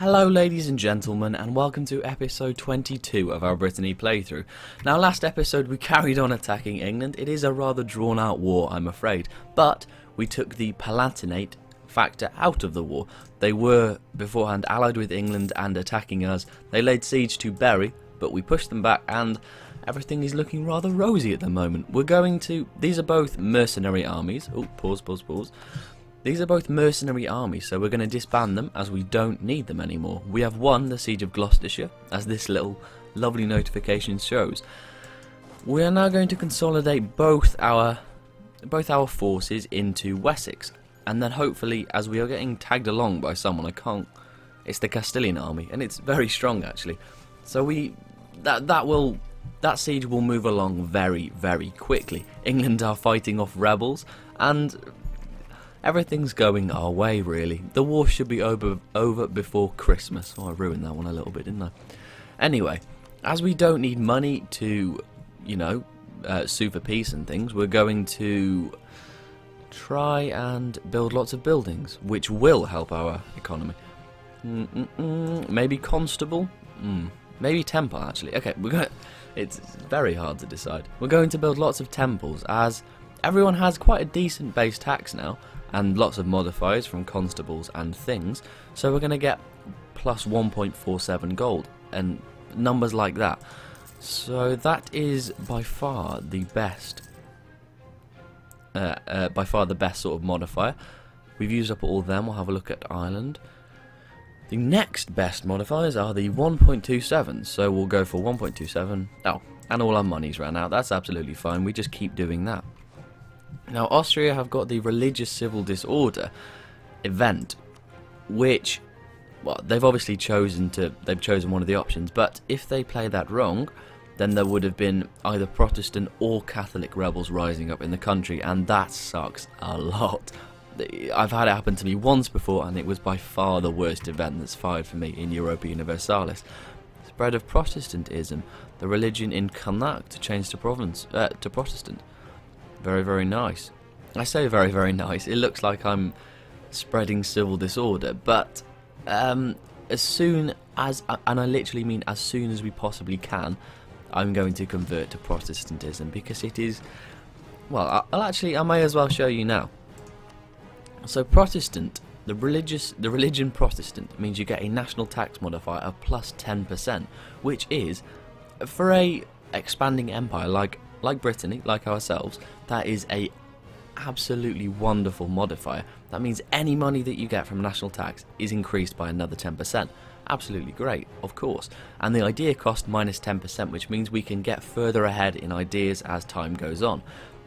Hello ladies and gentlemen, and welcome to episode 22 of our Brittany playthrough. Now last episode we carried on attacking England. It is a rather drawn out war, I'm afraid, but we took the Palatinate factor out of the war. They were beforehand allied with England and attacking us. They laid siege to Bury, but we pushed them back and everything is looking rather rosy at the moment. These are both mercenary armies. Oh, pause. These are both mercenary armies, so we're going to disband them as we don't need them anymore. We have won the Siege of Gloucestershire, as this little lovely notification shows. We are now going to consolidate both our forces into Wessex, and then hopefully, as we are getting tagged along by someone, it's the Castilian army, and it's very strong actually. So that siege will move along very, very quickly. England are fighting off rebels, and everything's going our way, really. The war should be over before Christmas. Oh, I ruined that one a little bit, didn't I? Anyway, as we don't need money to, sue for peace and things, we're going to try and build lots of buildings, which will help our economy. Maybe Constable? Maybe Temple, actually. Okay, it's very hard to decide. We're going to build lots of temples, as everyone has quite a decent base tax now, and lots of modifiers from constables and things, so we're going to get plus 1.47 gold and numbers like that. So that is by far the best sort of modifier. We've used up all of them. We'll have a look at Ireland. The next best modifiers are the 1.27, so we'll go for 1.27. Oh, and all our money's ran out. That's absolutely fine. We just keep doing that. Now Austria have got the religious civil disorder event, which, well, they've obviously chosen one of the options, but if they play that wrong, then there would have been either Protestant or Catholic rebels rising up in the country, and that sucks a lot. I've had it happen to me once before, and it was by far the worst event that's fired for me in Europa Universalis. Spread of Protestantism, the religion in Connacht to change to Protestant. Very, very nice. I say very, very nice. It looks like I'm spreading civil disorder, but as soon as, and I literally mean as soon as we possibly can, I'm going to convert to Protestantism, because it is, well, I may as well show you now. So Protestant, the religion Protestant means you get a national tax modifier of plus 10%, which is, for a expanding empire like Brittany, like ourselves, that is a absolutely wonderful modifier. That means any money that you get from national tax is increased by another 10%. Absolutely great, of course. And the idea cost minus 10%, which means we can get further ahead in ideas as time goes on.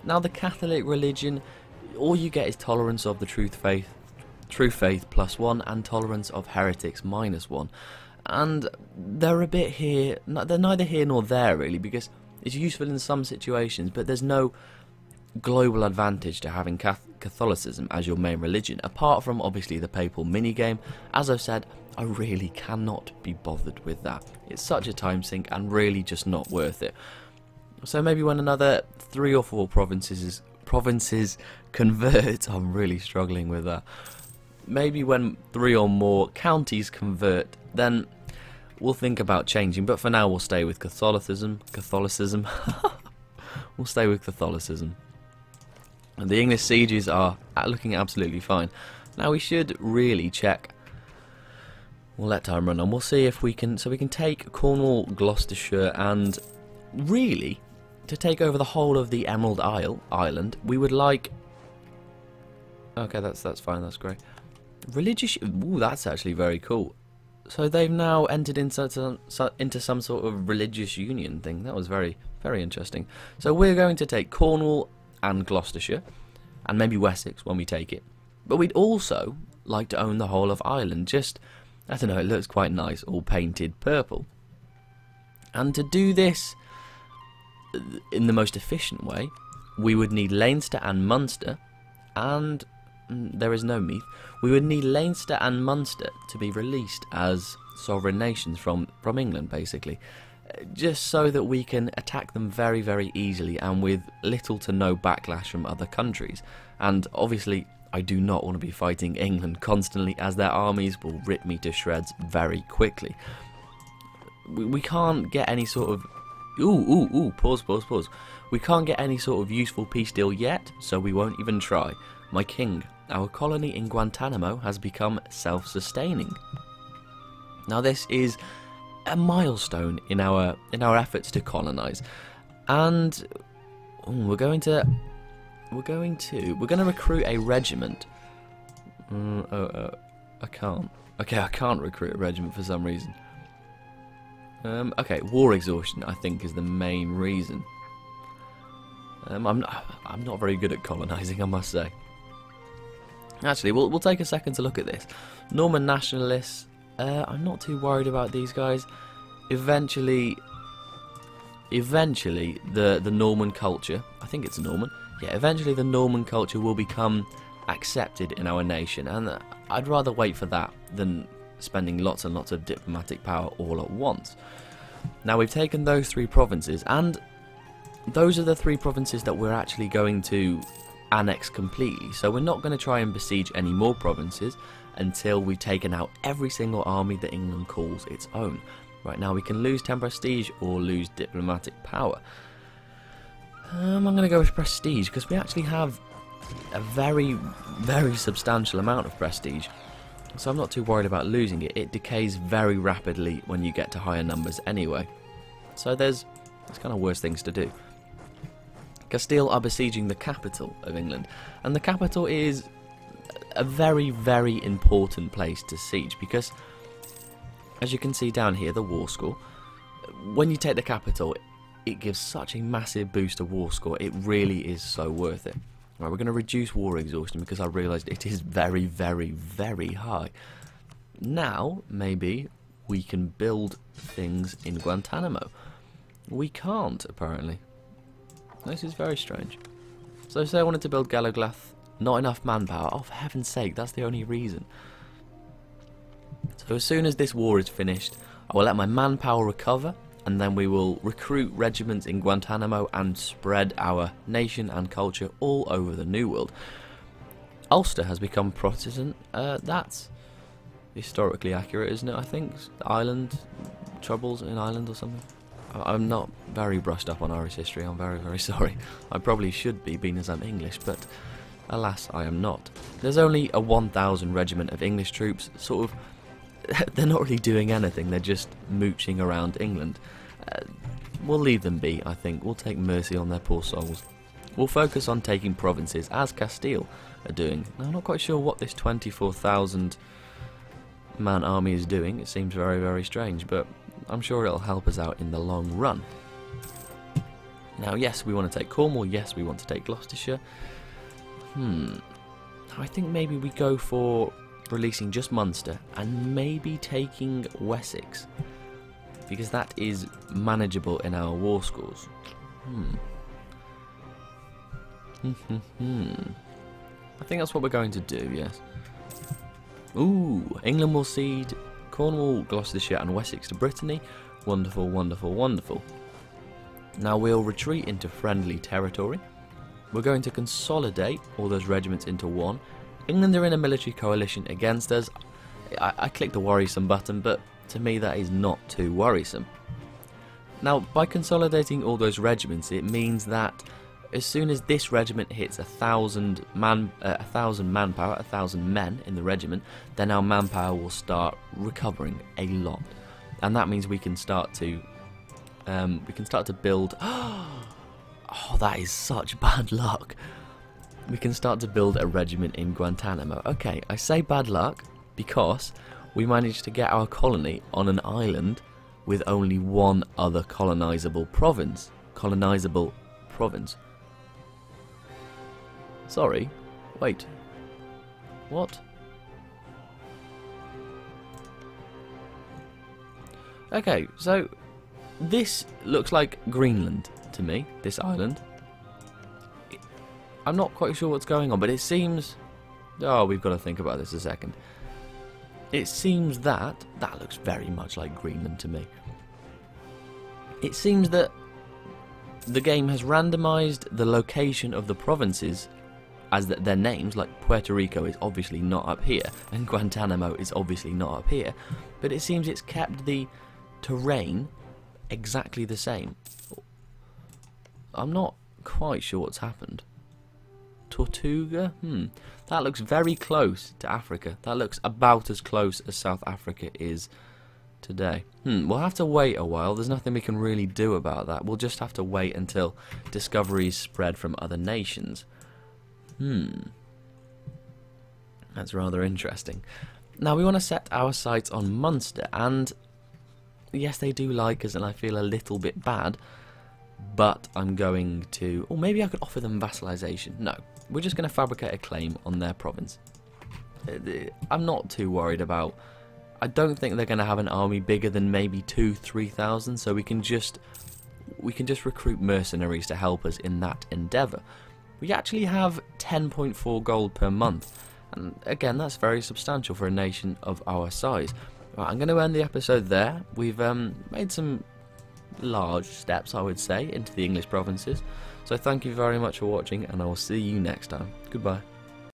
Now the Catholic religion, all you get is tolerance of the true faith +1 and tolerance of heretics -1. And they're a bit here, they're neither here nor there really, because it's useful in some situations, but there's no global advantage to having Catholicism as your main religion, apart from obviously the papal minigame. As I've said, I really cannot be bothered with that. It's such a time sink and really just not worth it. So maybe when another 3 or 4 provinces convert, I'm really struggling with that. Maybe when 3 or more counties convert, then we'll think about changing, but for now we'll stay with Catholicism. We'll stay with Catholicism. And the English sieges are looking absolutely fine. Now we should really check. We'll let time run on. We'll see if we can. So we can take Cornwall, Gloucestershire, and really to take over the whole of the Emerald Island. We would like. Okay, that's fine. That's great. Religious. Ooh, that's actually very cool. So they've now entered into some sort of religious union thing. That was very, very interesting. So we're going to take Cornwall and Gloucestershire, and maybe Wessex when we take it. But we'd also like to own the whole of Ireland. Just, I don't know, it looks quite nice, all painted purple. And to do this in the most efficient way, we would need Leinster and Munster, and there is no Meath. We would need Leinster and Munster to be released as sovereign nations from England, basically, just so that we can attack them very, very easily and with little to no backlash from other countries. And obviously I do not want to be fighting England constantly, as their armies will rip me to shreds very quickly. We can't get any sort of... Pause. We can't get any sort of useful peace deal yet, so we won't even try. My king, our colony in Guantanamo has become self-sustaining. Now this is a milestone in our efforts to colonize, and we're going to recruit a regiment. I can't. Okay, I can't recruit a regiment for some reason. Okay, war exhaustion I think is the main reason. I'm not very good at colonising, I must say. Actually, we'll take a second to look at this. Norman nationalists. I'm not too worried about these guys. Eventually, the Norman culture. I think it's Norman. Yeah, eventually the Norman culture will become accepted in our nation, and I'd rather wait for that than spending lots and lots of diplomatic power all at once. Now we've taken those 3 provinces, and those are the 3 provinces that we're actually going to annex completely. So we're not going to try and besiege any more provinces until we've taken out every single army that England calls its own. Right now we can lose 10 prestige or lose diplomatic power. I'm going to go with prestige because we actually have a very, very substantial amount of prestige. So I'm not too worried about losing it. It decays very rapidly when you get to higher numbers anyway. So there's kind of worse things to do. Castile are besieging the capital of England, and the capital is a very, very important place to siege because, as you can see down here, the war score, when you take the capital, it gives such a massive boost to war score. It really is so worth it. Right, we're going to reduce war exhaustion because I realised it is very, very, very high. Now, maybe we can build things in Guantanamo. We can't, apparently. This is very strange. So say I wanted to build Galoglath, not enough manpower. Oh, for heaven's sake, that's the only reason. So as soon as this war is finished, I will let my manpower recover, and then we will recruit regiments in Guantanamo and spread our nation and culture all over the New World. Ulster has become Protestant. That's historically accurate, isn't it? I think Ireland, troubles in Ireland or something. I'm not very brushed up on Irish history. I'm very, very sorry. I probably should be, being as I'm English, but alas, I am not. There's only a 1,000 regiment of English troops, sort of. They're not really doing anything, they're just mooching around England. We'll leave them be, I think. We'll take mercy on their poor souls. We'll focus on taking provinces, as Castile are doing. Now, I'm not quite sure what this 24,000 man army is doing. It seems very, very strange, but I'm sure it'll help us out in the long run. Now, yes, we want to take Cornwall. Yes, we want to take Gloucestershire. I think maybe we go for releasing just Munster and maybe taking Wessex, because that is manageable in our war scores. I think that's what we're going to do, yes. Ooh, England will cede Cornwall, Gloucestershire and Wessex to Brittany. Wonderful, wonderful, wonderful. Now we'll retreat into friendly territory. We're going to consolidate all those regiments into one. England are in a military coalition against us. I clicked the worrisome button, but to me that is not too worrisome. Now, by consolidating all those regiments, it means that as soon as this regiment hits 1,000 manpower, 1,000 men in the regiment, then our manpower will start recovering a lot, and that means we can start to build. Oh, that is such bad luck. We can start to build a regiment in Guantanamo. Okay, I say bad luck because we managed to get our colony on an island with only one other colonizable province. Sorry, wait. What? Okay, so this looks like Greenland to me, this island. I'm not quite sure what's going on, but it seems... Oh, we've got to think about this a second. It seems that looks very much like Greenland to me. It seems that the game has randomized the location of the provinces as their names, like Puerto Rico is obviously not up here, and Guantanamo is obviously not up here, but it seems it's kept the terrain exactly the same. I'm not quite sure what's happened. Tortuga? That looks very close to Africa. That looks about as close as South Africa is today. We'll have to wait a while. There's nothing we can really do about that. We'll just have to wait until discoveries spread from other nations. That's rather interesting. Now we want to set our sights on Munster, and yes, they do like us, and I feel a little bit bad, but I'm going to... Or maybe I could offer them vassalization. No, we're just going to fabricate a claim on their province. I'm not too worried about... I don't think they're going to have an army bigger than maybe 2,000-3,000, so we can just recruit mercenaries to help us in that endeavour. We actually have 10.4 gold per month, and again, that's very substantial for a nation of our size. Right, I'm going to end the episode there. We've made some large steps, I would say, into the English provinces. So thank you very much for watching, and I will see you next time. Goodbye.